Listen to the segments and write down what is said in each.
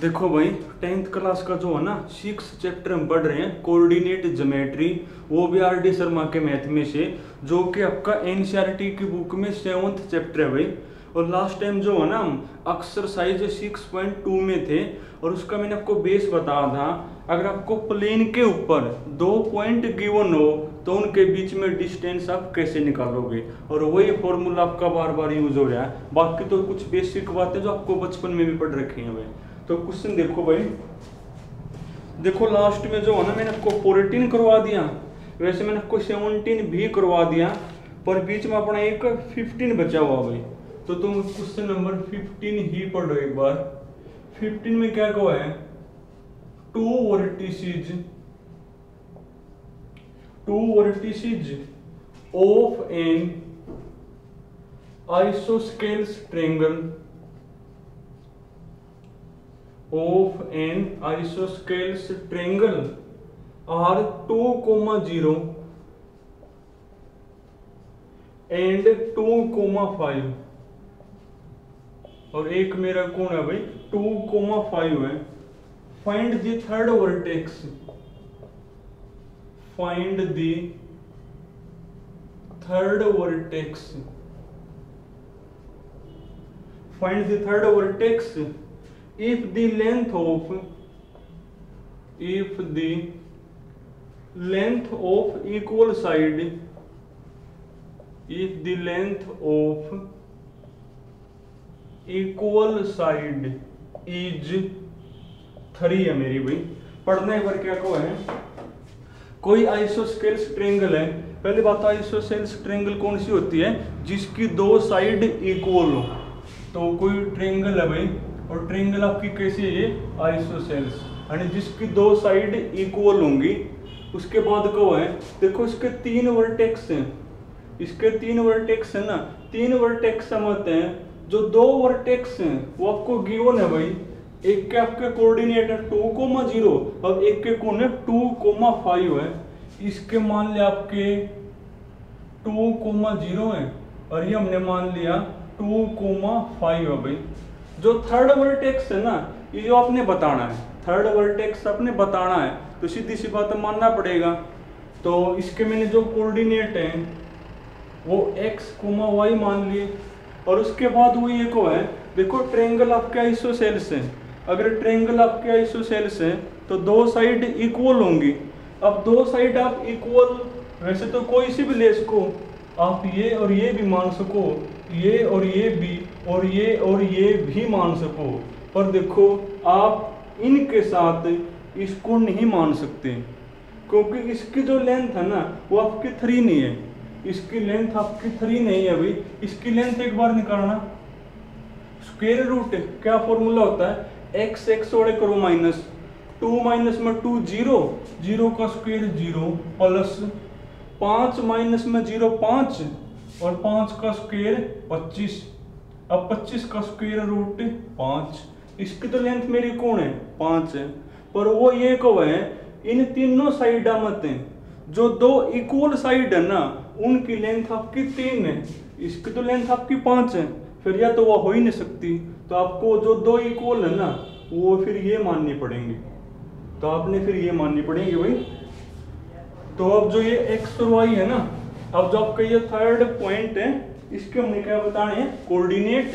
देखो भाई, 10th class का जो है ना 6 चैप्टर हम पढ़ रहे हैं कोऑर्डिनेट ज्योमेट्री, वो भी आर.डी. शर्मा के मैथ में से, जो कि आपका एनसीईआरटी की बुक में 7th चैप्टर है भाई। और लास्ट टाइम जो है ना हम एक्सरसाइज 6.2 में थे, और उसका मैंने आपको बेस बताया था। अगर आपको प्लेन के ऊपर 2 पॉइंट गिवन हो तो उनके बीच में डिस्टेंस आप कैसे निकालोगे, और वही फॉर्मूला आपका बार बार यूज हो रहा है। बाकी तो कुछ बेसिक बातें जो आपको बचपन में भी पढ़ रखी हैं भाई। तो क्वेश्चन देखो भाई, देखो लास्ट में जो है ना मैंने आपको 14 करवा दिया, वैसे मैंने आपको 17 भी करवा दिया, पर बीच में अपना एक 15 बचा हुआ भाई। तो तुम क्वेश्चन नंबर 15 ही पढ़ो एक बार। 15 में क्या कहा है, two vertices of an isosceles triangle are 2, 0 and 2, 5, और एक मेरा कोण है भाई 2, 5 है। Find the third vertex, find the third vertex if the length of equal side is 3 है मेरी भाई। पढ़ना एक बार क्या को है, कोई आइसोस्केल्स ट्रायंगल है। पहली बात, आइसोसेल्स ट्रायंगल कौन सी होती है, जिसकी 2 साइड इक्वल हो। तो कोई ट्रायंगल है भाई, और ट्रायंगल आपकी कैसी है, आइसोसेल्स, यानी जिसकी 2 साइड इक्वल होंगी। उसके बाद को है, देखो इसके 3 वर्टेक्स हैं, इसके 3 वर्टेक्स है ना, 3 वर्टेक्स समझते हैं। जो 2 वर्टेक्स हैं वो आपको गिवन है भाई, एक के आपके कोऑर्डिनेट है 2, 0, अब एक के कोण है 2, 5 है। इसके मान लिया आपके 2, 0 है, और ये हमने मान लिया 2, 5 है भाई। जो थर्ड वर्टेक्स है ना, ये जो आपने बताना है, थर्ड वर्टेक्स आपने बताना है, तो सीधी सी बात मानना पड़ेगा। तो इसके मैंने जो कोऑर्डिनेट है वो x, y मान लिए, और उसके बाद वो ये को है, देखो ट्रायंगल आपके आइसोसेल्स है। अगर ट्रायंगल आपके आइसोसेल्स है तो 2 साइड इक्वल होंगी। अब 2 साइड आप इक्वल, वैसे तो कोई सी भी ले सको आप, ये और ये भी मान सको, ये और ये भी, और ये भी मान सको, पर देखो आप इनके साथ इसको नहीं मान सकते, क्योंकि इसकी जो लेंथ है ना वो आपकी 3 नहीं है। इसकी लेंथ आपकी 3 नहीं है भाई। इसकी लेंथ एक बार निकालना, स्क्वायर रूट क्या फॉर्मूला होता है, x और करो माइनस 2 माइनस में 2 0 का स्क्वायर 0 प्लस 5 माइनस में 0 5, और 5 का स्क्वायर 25। अब 25 का स्क्वायर रूट 5। इसकी तो लेंथ मेरी कौन है, 5 है, पर वो ये को है इन तीनों साइड मत हैं, जो 2 इक्वल साइड है ना उनकी लेंथ आपकी 3 है, इसकी तो लेंथ आपकी 5 है, फिर या तो वो हो ही नहीं सकती। तो आपको जो 2 इक्वल है ना वो फिर ये माननी पड़ेंगे, तो आपने फिर ये माननी पड़ेगी भाई। तो अब जो ये x और y है ना, अब जो आपका ये थर्ड पॉइंट है, इसके हमने क्या बताने हैं, कोऑर्डिनेट।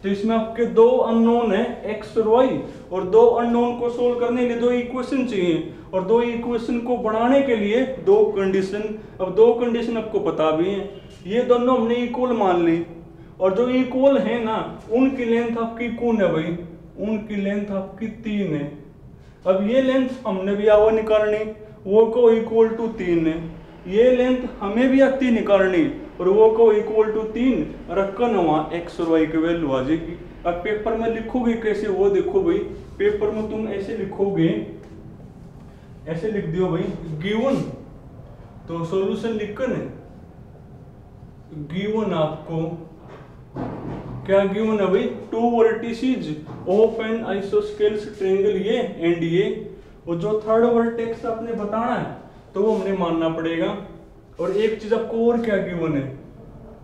तो इसमें आपके 2 अननोन है x और y, और 2 अननोन को सोल्व करने के लिए 2 इक्वेशन चाहिए, और 2 इक्वेशन को बनाने के लिए 2 कंडीशन। अब 2 कंडीशन आपको पता भी है, ये दोनों हमने इक्वल मान ली, और जो इक्वल है ना उनकी लेंथ आपकी कौन है भाई, उनकी लेंथ आपकी 3 है। अब ये लेंथ हमने भी आवा निकालनी, वो को इक्वल टू 3 है। ये लेंथ हमें भी आती निकालनी, और वो को इक्वल टू 3 रखकर वहाँ x और y की वैल्यू आ जाएगी। अब पेपर में लिखोगे कैसे, वो देखो भाई, पेपर में तुम ऐसे लिखोगे, ऐसे लिख दियो भाई गिवन, तो सॉल्यूशन लिखकर गिवन आपको क्या गिवन है भाई, 2 vertices of an isosceles triangle ये एंड ये, और जो थर्ड वर्टेक्स आपने बताना है तो वो हमने मानना पड़ेगा। और एक चीज आपको और क्या गिवन है,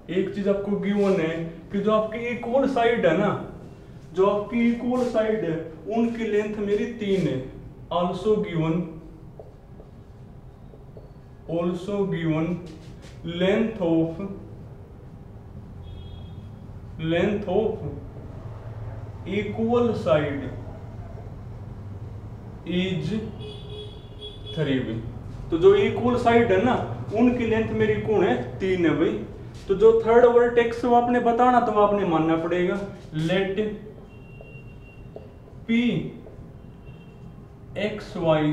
एक चीज आपको गिवन है कि जो आपकी इक्वल साइड है ना, जो आपकी इक्वल साइड है उनकी लेंथ मेरी 3 है। Also given length of equal side is 3b। तो जो इक्वल साइड है ना उनकी लेंथ मेरी कौन है 3 है भाई। तो जो थर्ड वर्टेक्स वो आपने बताना तो आपने मानना पड़ेगा late p xy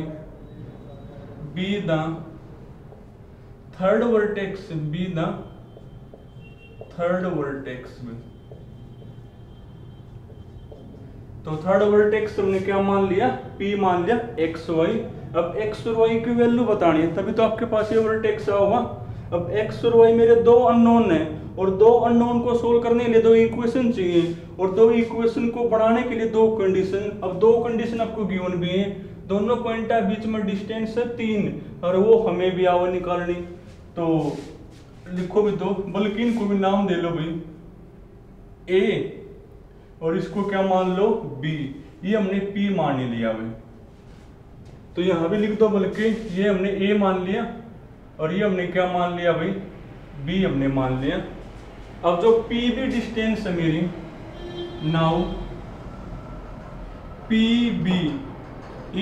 be the third vertex में। तो थर्ड वर्टेक्स हमने क्या मान लिया p मान लिया xy। अब x और y की वैल्यू बतानी है तभी तो आपके पास ये वर्टेक्स होगा। अब x और y मेरे दो अननोन है और दो अननोन को सोल्व करने के लिए दो इक्वेशन चाहिए और दो इक्वेशन को बढ़ाने के लिए दो कंडीशन। अब दो कंडीशन आपको गिवन भी है, दोनों पॉइंट के बीच में डिस्टेंस है 3 और वो हमें भी आवा निकालनी। तो लिखो भी दो, बल्कि इनको भी नाम दे लो भाई a और इसको क्या मान लो b। ये हमने p मान ही लिया भाई, तो यहां भी लिख दो, बल्कि ये हमने a मान लिया और ये हमने क्या मान लिया भाई b हमने मान लिया। अब जो p भी डिस्टेंस है मेरी, नाउ pb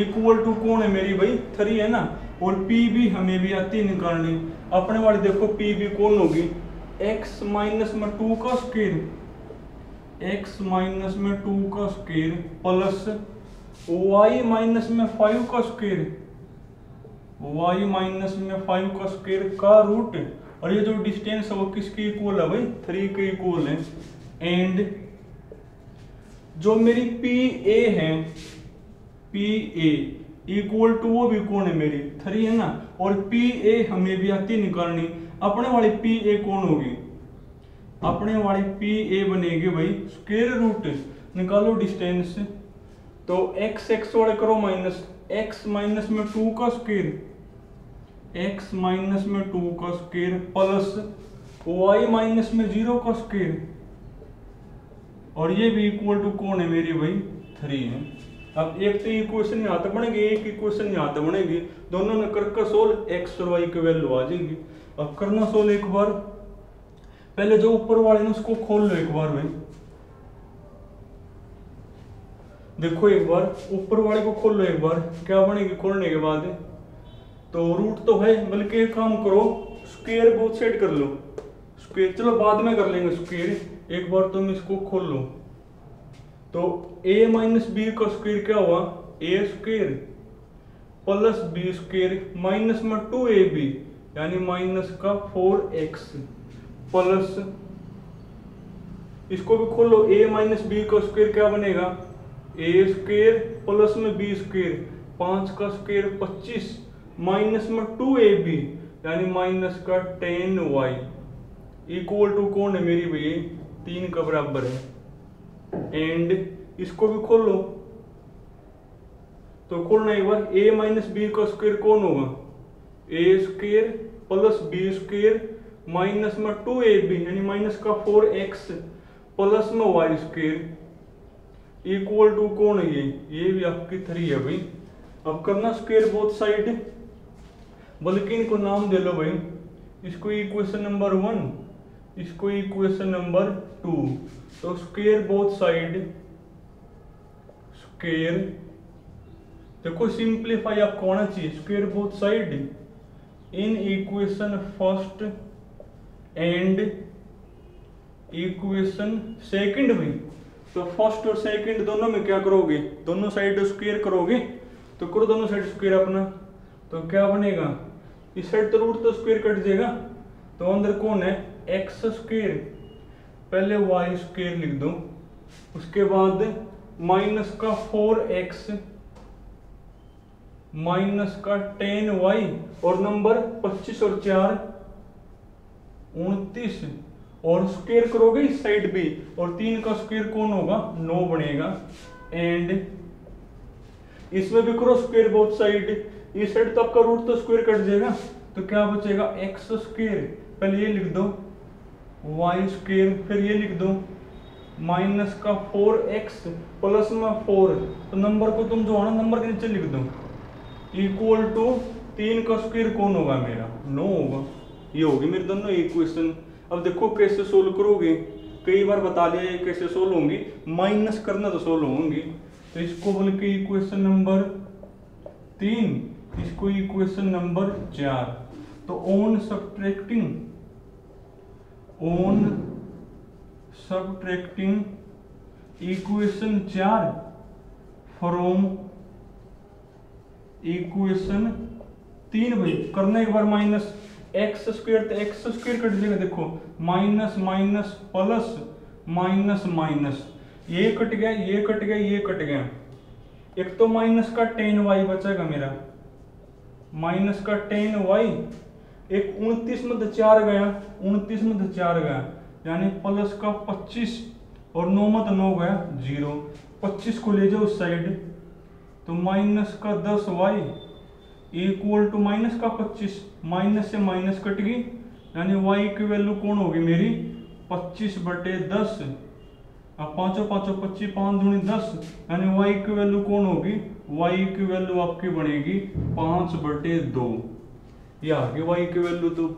इक्वल टू कौन है मेरी भाई 3 है ना, और pb हमें भी आती है निकालनी। अपने वाले देखो pb कौन होगी x माइनस में 2 का स्क्वायर, x माइनस में 2 का स्क्वायर प्लस y माइनस में 5 का स्क्वायर, y माइनस में 5 का स्क्वायर का रूट। और ये जो डिस्टेंस है वो किसकी इक्वल है भाई 3 के इक्वल है। एंड जो मेरी PA है, PA इक्वल टू वो भी कौन है मेरी 3 है ना, और PA हमें भी आती निकालनी। अपने वाली PA कौन होगी, अपने वाली PA बनेगी भाई स्क्वायर रूट, निकालो डिस्टेंस। तो x वाले करो माइनस, x माइनस में 2 का स्क्वायर, x माइनस में 2 का स्क्वायर प्लस y माइनस में 0 का स्क्वायर, और ये भी इक्वल टू कौन है मेरी भाई 3 है। अब एक तो इक्वेशन यहाँ तक बनेगी, एक इक्वेशन यहाँ तक बनेगी, दोनों ने करके सोल्व x और y की वैल्यू आ जाएगी। अब करना सोल्व एक बार, पहले जो ऊपर वाले ने उसको खोल लो एक बार भाई, देखो एक बार ऊपर वाले को खोल लो एक बार, क्या बनेगी खोलने के बाद। तो रूट तो है, बल्कि एक काम करो स्क्वायर बोथ साइड कर लो, स्क्वायर चलो बाद में कर लेंगे स्क्वायर, एक बार तुम इसको खोल लो। तो a माइनस बी का स्क्वायर क्या हुआ a square plus b square minus में 2ab यानी माइनस का 4x प्लस, इसको भी खोलो a माइनस बी का स्क्वायर क्या बनेगा a स्क्वायर प्लस में b स्क्वायर 5 का स्क्वायर 25 माइनस में 2ab यानी माइनस का 10y इक्वल टू कौन है मेरी भैया 3 का बराबर है। एंड इसको भी खोलो, तो खोलना एक बार a माइनस बी का स्क्वायर कौन होगा a square plus b square minus में 2ab यानी माइनस का 4x प्लस में y स्क्वायर इक्वल टू कौन है ये भी आपकी 3 है भाई। अब करना स्क्वायर बोथ साइड, बल्कि इनको नाम दे लो भाई, इसको इक्वेशन नंबर 1, इसको इक्वेशन नंबर 2। तो स्क्वायर बोथ साइड, स्क्वायर देखो सिंप्लीफाई आपको आना चाहिए, square both side in equation first and equation second में। तो फर्स्ट और सेकंड दोनों में क्या करोगे, दोनों साइड स्क्वायर करोगे, तो करो दोनों साइड स्क्वायर अपना। तो क्या बनेगा, इस साइड तो रूट तो स्क्वायर कट जाएगा, तो अंदर कौन है एक्स स्क्वायर, पहले वाई स्क्वायर लिख दो, उसके बाद माइनस का 4x माइनस का 10y और नंबर 25 और 4 29 और स्क्वायर करोगे इस साइड भी, और 3 का स्क्वायर कौन होगा 9 बनेगा। एंड इसमें भी करो स्क्वायर बोथ साइड, इस साइड तो आपका रूट तो स्क्वायर कट जाएगा, तो क्या बचेगा एक्स स्क्वायर, पहले ये लिख दो y स्क्वायर, फिर ये लिख दो माइनस का 4x प्लस में 4, तो नंबर को तुम जो है ना नंबर के नीचे लिख दो, इक्वल टू 3 का स्क्वायर कौन होगा मेरा 9 होगा। ये होगी मेरी दोनों इक्वेशन। अब देखो कैसे सोल्व करोगे, कई बार बता लिया ये कैसे सोल्व होंगी, माइनस करना तो सोल्व होंगी। तो इसको बोल के इक्वेशन नंबर 3, इसको इक्वेशन नंबर 4। तो on subtracting equation 4 from equation 3, भाई करना एक बार माइनस एक्स स्क्वायर, तो एक्स स्क्वायर कट जाएगा, देखो minus minus plus minus minus, ये कट गया, ये कट गया, ये कट गया। एक तो माइनस का 10y बचेगा मेरा, माइनस का 10y, एक 29 में 4 गया, 29 में 4 गया, यानी प्लस का 25 और 9 में 9 गया 0, 25 को ले जाओ उस साइड, तो माइनस का 10y इक्वल टू माइनस का 25, माइनस से माइनस कट गई, यानी y की वैल्यू कौन होगी मेरी 25/10। अब 5 5 25, 5 दूनी 10, यानी y की वैल्यू कौन होगी, y की वैल्यू आपकी बनेगी 5/2। ये आ गई y की वैल्यू। तो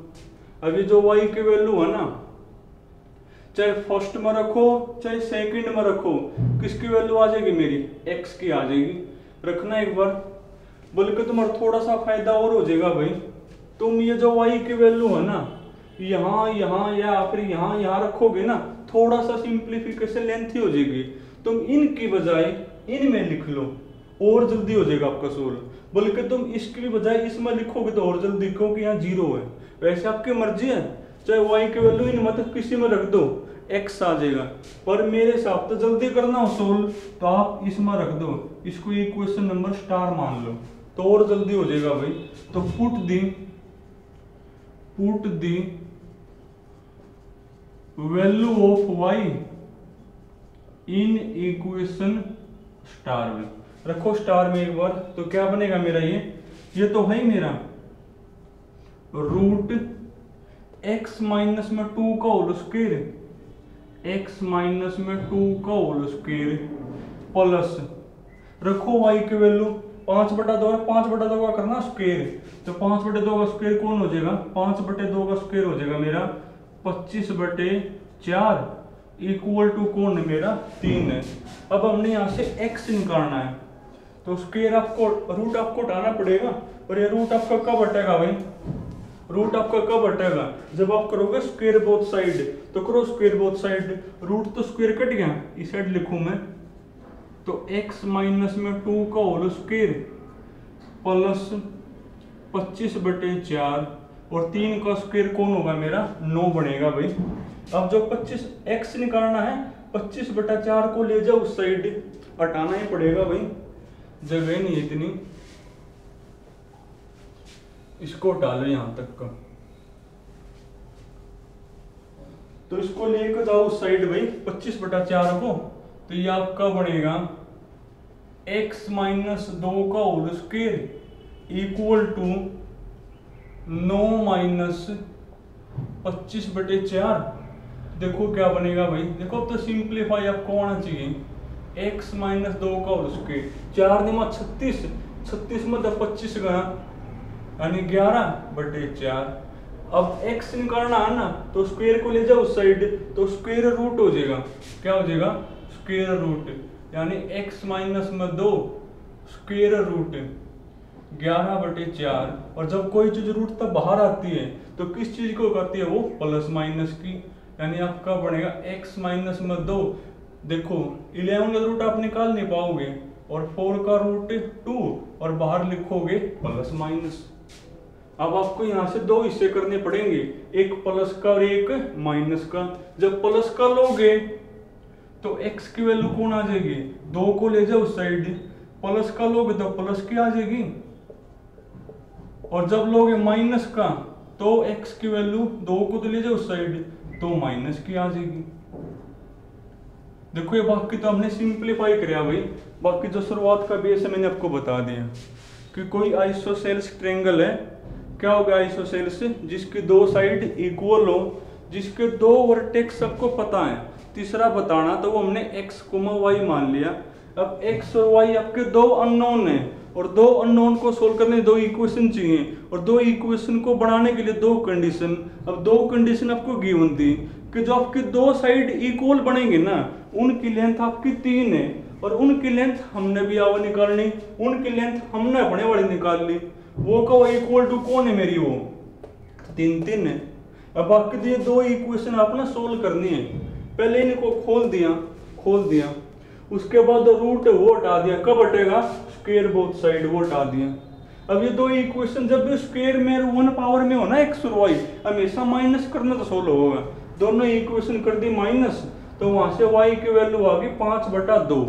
अभी जो y की वैल्यू है ना, चाहे फर्स्ट में रखो चाहे सेकंड में रखो, किसकी वैल्यू आ जाएगी मेरी x की आ जाएगी। रखना एक बार, बल्कि तुम्हारा थोड़ा सा फायदा और हो जाएगा भाई, तुम ये जो y की वैल्यू है ना यहाँ यहाँ या फिर यहाँ यहाँ रखोगे ना, थोड़ा सा सिंप्लीफिकेशन लेंथी हो जाएगी, तुम इनकी बजाय इनमें लिख लो और जल्दी हो जाएगा आपका सोल्व। बल्कि तुम इसकी बजाय इसमें लिखोगे तो और जल्दी, क्योंकि यहाँ 0 है। वैसे आपकी मर्जी है, चाहे y की वैल्यू इन मतलब किसी में रख दो, x आ जाएगा, पर मेरे हिसाब से जल्दी करना हो सोल्व तो आप इसमें रख दो, इसको इक्वेशन नंबर स्टार मान लो तो और जल्दी हो जाएगा भाई। तो put the value of y in equation star में, रखो स्टार में एक बार, तो क्या बनेगा मेरा ये तो है मेरा रूट x माइनस में 2 का होल स्क्वायर, x माइनस में 2 का होल स्क्वायर प्लस, रखो y की वैल्यू 5/2 है, 5/2 का करना स्क्वायर, तो 5/2 का स्क्वायर कौन हो जाएगा, 5/2 का स्क्वायर हो जाएगा मेरा 25/4 इक्वल टू कौन है मेरा 3 है। अब हमने यहाँ से x निकालना है, तो स्क्वायर आपको रूट आपको उठाना पड़ेगा, और ये रूट आपका कब हटेगा भाई, रूट आपका कब हटेगा जब आप करोगे स्क्वायर बोथ साइड, तो करो स्क्वायर बोथ साइड, रूट तो स्क्वायर कट गया, इस साइड लिखूं मैं, तो x माइनस में 2 का होल स्क्वायर प्लस 25/4 और 3 का स्क्वायर कौन होगा मेरा 9 बनेगा भाई। अब जो 25x निकालना है, 25/4 को ले जाओ उस साइड, हटाना ही पड़ेगा भाई, जगह नहीं इतनी, इसको डालो यहां तक का, तो इसको लेकर जाओ उस साइड भाई 25/4 को, तो ये आपका बनेगा x माइनस 2 का whole square equal to 9 minus 25/4। देखो क्या बनेगा भाई, देखो अब तो सिंप्लीफाई आपको आना चाहिए, x माइनस 2 का होल स्क्वायर, 4 में 36, 36 में 25 गया, यानी 11/4। अब x निकालना है ना, तो स्क्वायर को ले जाओ उस साइड, तो स्क्वायर रूट हो जाएगा, क्या हो जाएगा स्क्वायर रूट, यानी x माइनस में 2 स्क्वायर रूट 11/4। और जब कोई चीज रूट तब बाहर आती है तो किस चीज को करती है, वो प्लस माइनस की, यानी आपका बनेगा x माइनस में 2, देखो 11 का रूट आप निकाल नहीं पाओगे, और 4 का रूट 2, और बाहर लिखोगे प्लस माइनस। अब आपको यहाँ से 2 हिस्से करने पड़ेंगे, एक प्लस का और एक माइनस का। जब प्लस का लोगे तो x की वैल्यू कौन आ जाएगी, 2 को ले जाओ उस साइड, प्लस का लोगे तो प्लस की आ जाएगी, और जब लोगे माइनस का तो x की वैल्यू 2 को तो ले जाओ उस साइड, तो माइनस की आ जाएगी। देखो ये बाकी तो हमने सिंप्लीफाई किया भाई, बाकी जो शुरुआत का बेस है मैंने आपको बता दिया कि कोई आइसोसेल्स ट्रायंगल है, क्या होगा आइसोसेल्स, जिसकी 2 साइड इक्वल हो, जिसके 2 वर्टेक्स सबको पता है, तीसरा बताना, तो वो हमने x, y मान लिया। अब x और y आपके दो अननोन है, और दो अननोन को सोल्व करने दो इक्वेशन चाहिए, और दो इक्वेशन को बनाने के लिए दो कंडीशन। अब दो कंडीशन आपको गिवन थी कि जो आपके दो साइड इक्वल बनेंगे ना, उनकी लेंथ आपकी 3 है, और उनकी लेंथ हमने भी आवा निकालनी, उनकी लेंथ हमने अपने वाली निकाल ली। वो का इक्वल टू कौन है मेरी, वो 3 है। अब बाकी ये दो इक्वेशन आपने सोल्व करनी है। पहले इनको खोल दिया, उसके बाद रूट वो हटा दिया, कब हटेगा, स्क्वायर बोथ साइड वो हटा दिया। अब ये दो इक्वेशन जब भी स्क्वायर में 1 पावर में हो ना x और y, हमेशा माइनस करना तो सोल्व होगा। दोनों इक्वेशन कर दी माइनस, तो वहां से y की वैल्यू आ गई 5/2।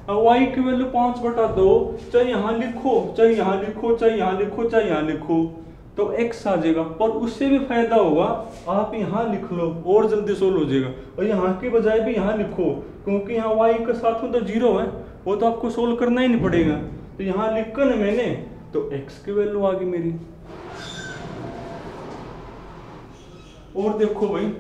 अब y की वैल्यू 5/2, चाहे यहाँ लिखो, चाहे यहाँ लिखो, चाहे यहाँ लिखो, चाहे यहाँ लिखो, तो x आ जाएगा। पर उससे भी फायदा होगा, आप यहाँ लिख लो और जल्दी सोल्व हो जाएगा, और यहाँ की बजाय भी यहाँ लिखो, क्योंकि यहाँ y के साथ में तो 0 है, वो तो आपको सोल्व करना ही नहीं पड़ेगा। तो यहाँ लिखकर ना मैंने, तो x की वैल्यू आ गई मेरी। और देखो भाई,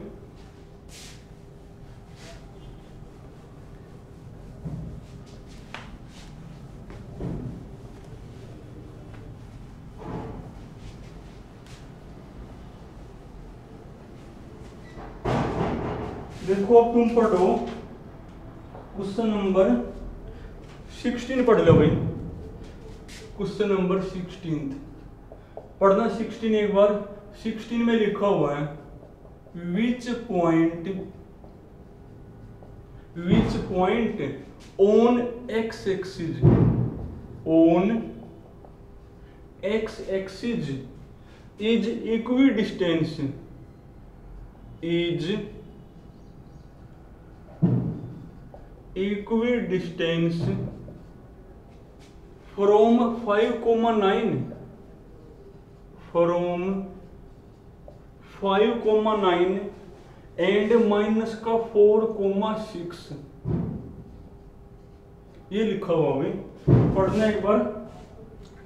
देखो अब तुम पढ़ो क्वेश्चन नंबर 16 पढ़ लो भाई। क्वेश्चन नंबर 16 पढ़ना, 16 एक बार। 16 में लिखा हुआ है which point on x axis is equidistance from 5,9 and minus का 4,6, ये लिखा हुआ भाई। पढ़ना एक बार,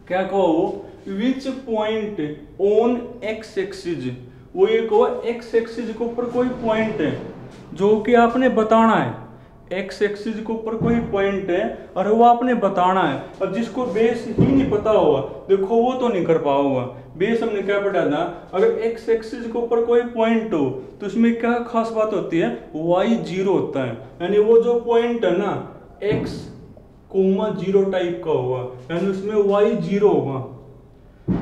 क्या कहो, which point on x axis, वो एक x एक्सिस के ऊपर कोई पॉइंट है जो कि आपने बताना है। x एक्सिस के ऊपर कोई पॉइंट है और वो आपने बताना है। अब जिसको बेस ही नहीं पता होगा, देखो वो तो नहीं कर पाओगा। बेस हमने क्या पढ़ा था, अगर x एक्सिस के ऊपर कोई पॉइंट हो तो उसमें क्या खास बात होती है, y 0 होता है, यानी वो जो पॉइंट है ना x, 0 टाइप का होगा, यानी उसमें y 0 होगा।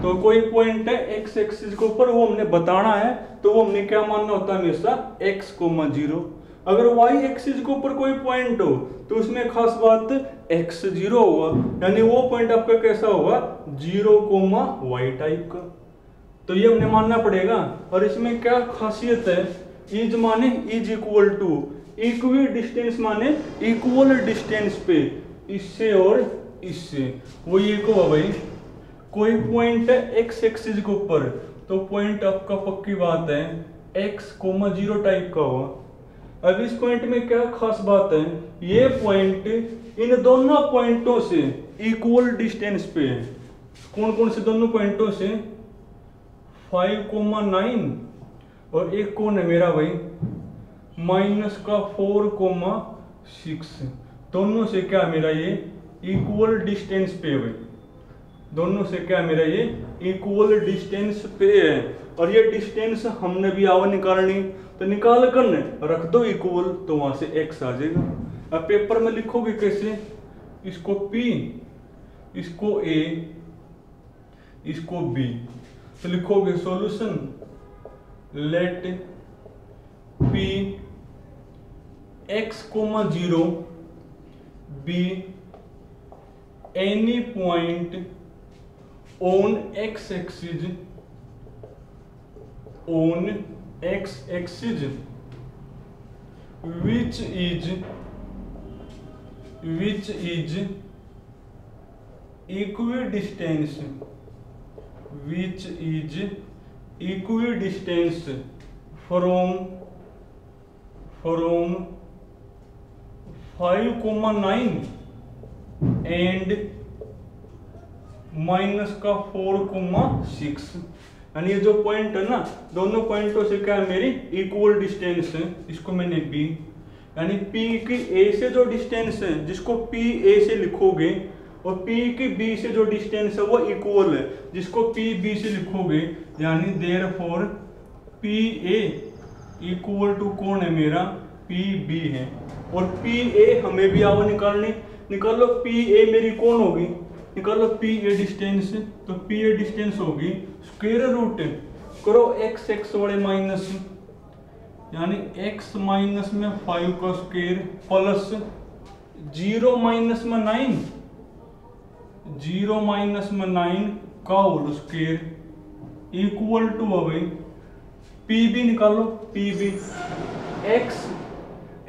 तो कोई पॉइंट है x एक्सिस के ऊपर, वो हमने बताना है, तो वो हमने क्या मानना होता है हमेशा, x, 0। अगर y एक्सिस के ऊपर कोई पॉइंट हो तो उसमें खास बात x 0 होगा, यानी वो पॉइंट आपका कैसा होगा, 0, y टाइप का। तो ये हमने मानना पड़ेगा। और इसमें क्या खासियत है, इज माने is equal to, equidistance माने इक्वल डिस्टेंस पे इससे और इससे। वो ये को भाई, कोई पॉइंट है x एक्सिस के ऊपर, तो पॉइंट आपका पक्की बात है x, 0 टाइप का होगा। अब इस पॉइंट में क्या खास बात है, ये पॉइंट इन दोनों पॉइंटों से इक्वल डिस्टेंस पे है। कौन कौन से दोनों पॉइंटों से, 5,9 और एक कौन है मेरा भाई, माइनस का 4,6। दोनों से क्या मेरा ये इक्वल डिस्टेंस पे है भाई, दोनों से क्या मेरा ये इक्वल डिस्टेंस पे है। और ये डिस्टेंस हमने भी आवा निकालनी, तो निकाल कर रख दो इक्वल, तो वहां से x आ जाएगा। अब पेपर में लिखोगे कैसे, इसको P, इसको A, इसको B, तो लिखोगे solution let P x, 0 be any point on x axis which is equidistance from 5,9 and minus का 4,6। यानी ये जो पॉइंट है ना, दोनों पॉइंटों से क्या है मेरी इक्वल डिस्टेंस है, इसको मैंने B, यानी P की A से जो डिस्टेंस है जिसको P A से लिखोगे और P की B से जो डिस्टेंस है वो इक्वल है जिसको P B से लिखोगे, यानी therefore P A equal to कौन है मेरा P B है। और P A हमें भी आवा निकालनी, निकालो P A मेरी कौन होगी, निकालो P A डिस्टेंस, तो P A डिस्टेंस होगी स्क्वायर रूट करो x x वाले माइनस, यानी x माइनस में 5 का स्क्वायर प्लस 0 माइनस में 9, 0 माइनस में 9 का होल स्क्वायर इक्वल टू भाई पी बी निकालो, P B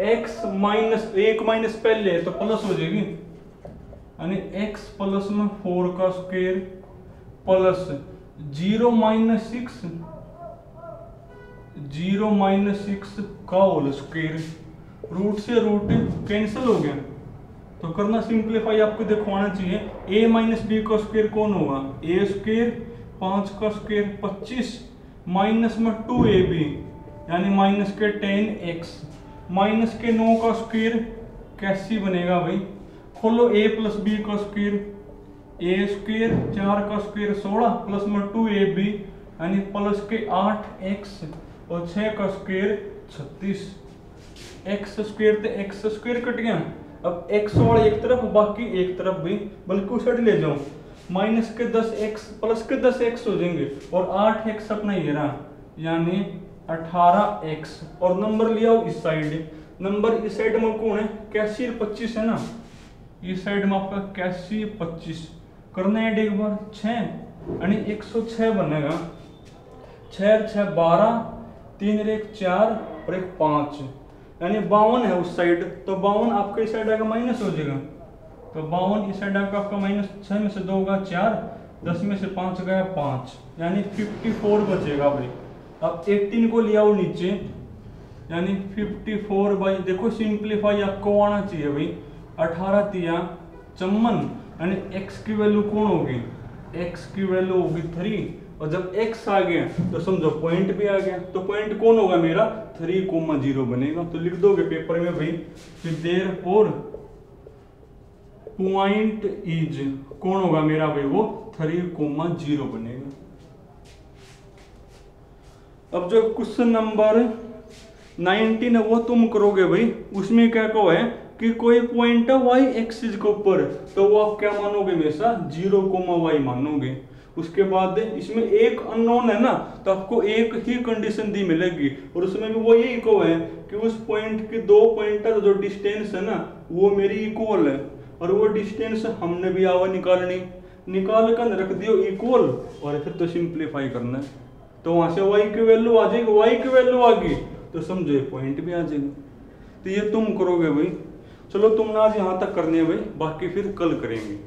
x minus 1 minus पहले है तो प्लस हो जाएगी, यानी x प्लस में 4 का स्क्वायर प्लस 0 माइनस 6, 0 माइनस 6 का होल स्क्वायर, रूट से रूट कैंसिल हो गया तो करना सिंप्लीफाई आपको दिखवाना चाहिए। a माइनस बी का स्क्वायर कौन होगा, a स्क्वायर 5 का स्क्वायर 25 माइनस में 2ab यानी माइनस के 10x माइनस के 9 का स्क्वायर कैसे बनेगा भाई, खोलो a प्लस बी का स्क्वायर, a स्क्वायर 4 का स्क्वायर 16 प्लस में 2ab यानी प्लस के 8x और 6 का स्क्वायर 36, x स्क्वायर तो x स्क्वायर कट गया, अब x और एक तरफ बाकी एक तरफ भी बल्कि उस साइड ले जाओ, माइनस के 10x प्लस के 10x हो जाएंगे और 8x अपना ये रहा यानी 18x और नंबर लिया हो इस साइड, नंबर इस साइड में कौन है कैशियर 25 है ना, इस साइड में आपका कैशियर 25 करना है एक बार 6 यानी 106 बनेगा, 6 6 12 3 1 4 और 1 5 यानी 52 है उस साइड, तो 52 आपके इस साइड आएगा माइनस हो जाएगा, तो 52 इस साइड आपका माइनस 6 में से 2 होगा 4, 10 में से 5 गया 5 यानी 54 बचेगा भाई। अब 18 को लिया हो नीचे यानी 54 भाई, देखो सिंप्लीफाई आपको आना चाहिए भाई, 18 तिया 54 यानी x की वैल्यू कौन होगी, x की वैल्यू होगी 3 और जब x आ गया तो समझो पॉइंट भी आ गया, तो पॉइंट कौन होगा मेरा 3,0 बनेगा, तो लिख दोगे पेपर में भाई देयरफॉर पॉइंट इज कौन होगा मेरा भाई वो 3,0 बनेगा। अब जो क्वेश्चन नंबर 19 है वो तुम करोगे भाई, उसमें क्या कहो है कि कोई पॉइंट है y एक्सिस के ऊपर, तो वो आप क्या मानोगे हमेशा 0,y मानोगे। उसके बाद इसमें एक अननोन है ना, तो आपको एक ही कंडीशन दी मिलेगी और उसमें भी वो यही को है कि उस पॉइंट के दो पॉइंट का जो डिस्टेंस है ना वो मेरी इक्वल है और वो डिस्टेंस हमने भी आवा निकालनी, निकाल कर रख दियो इक्वल और फिर तो सिंप्लीफाई करना है, तो वहां से y की वैल्यू आ जाएगी, y की वैल्यू आ गई तो समझो पॉइंट भी आ जाएगी। तो ये तुम करोगे भाई, चलो तुमने आज यहाँ तक करनी है भाई, बाकी फिर कल करेंगे।